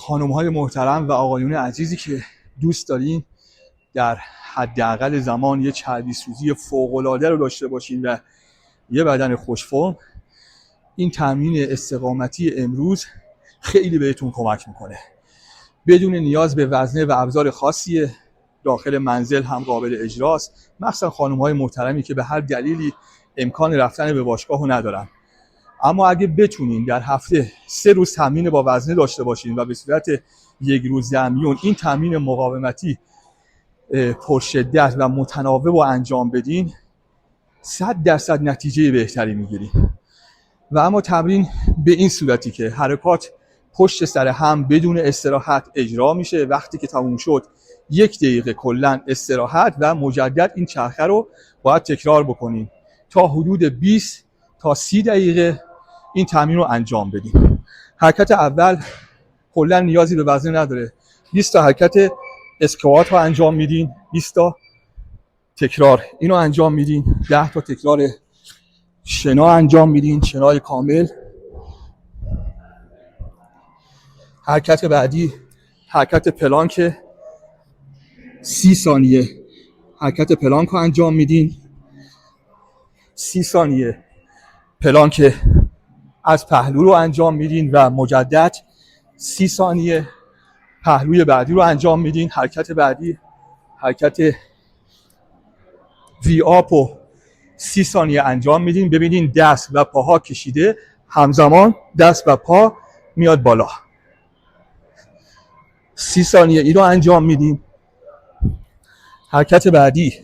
خانم‌های محترم و آقایون عزیزی که دوست دارین در حداقل زمان یه چربی سوزی فوق‌العاده رو داشته باشین و یه بدن خوش‌فرم، این تمرین استقامتی امروز خیلی بهتون کمک میکنه. بدون نیاز به وزنه و ابزار خاصی، داخل منزل هم قابل اجراست، مخصوصا خانم‌های محترمی که به هر دلیلی امکان رفتن به باشگاهو ندارن. اما اگه بتونین در هفته 3 روز تمرین با وزنه داشته باشین و به صورت یک روز در میون این تمرین مقاومتی پرشدت و متناوب رو انجام بدین، 100% نتیجه بهتری میگیرین. و اما تمرین به این صورتی که حرکات پشت سر هم بدون استراحت اجرا میشه. وقتی که تموم شد 1 دقیقه کلا استراحت و مجدد این چرخه رو باید تکرار بکنین تا حدود 20 تا 30 دقیقه این تمرین رو انجام بدیم. حرکت اول کلا نیازی به وزنه نداره. 20 تا حرکت اسکوات رو انجام میدین، 20 تا تکرار اینو انجام میدین، 10 تا تکرار شنا انجام میدین، شنای کامل. حرکت بعدی حرکت پلانک، 30 ثانیه حرکت پلانک رو انجام میدین، 30 ثانیه پلانک از پهلو رو انجام میدین و مجدد 30 ثانیه پهلوی بعدی رو انجام میدین. حرکت بعدی حرکت وی آپ رو 30 ثانیه انجام میدین. ببینین دست و پاها کشیده، همزمان دست و پا میاد بالا. 30 ثانیه این رو انجام میدین. حرکت بعدی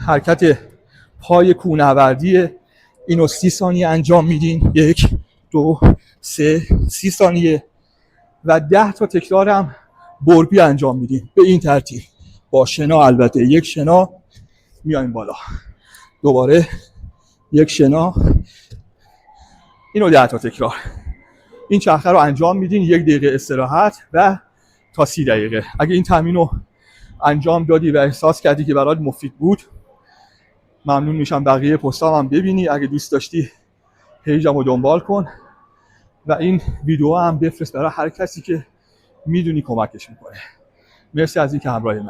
حرکت پای کوهنوردی، اینو 30 ثانیه انجام میدین. 1 2 3 30 ثانیه و 10 تا تکرار هم برپی انجام میدین به این ترتیب با شنا. البته 1 شنا میایم بالا، دوباره 1 شنا، اینو 10 تا تکرار. این چرخه رو انجام میدین، 1 دقیقه استراحت و تا 30 دقیقه. اگه این تمرین رو انجام دادی و احساس کردی که برات مفید بود، ممنون میشم بقیه پستام هم ببینی. اگه دوست داشتی پیجمو دنبال کن و این ویدیو هم بفرست برای هر کسی که میدونی کمکش میکنه. مرسی از اینکه همراه منی.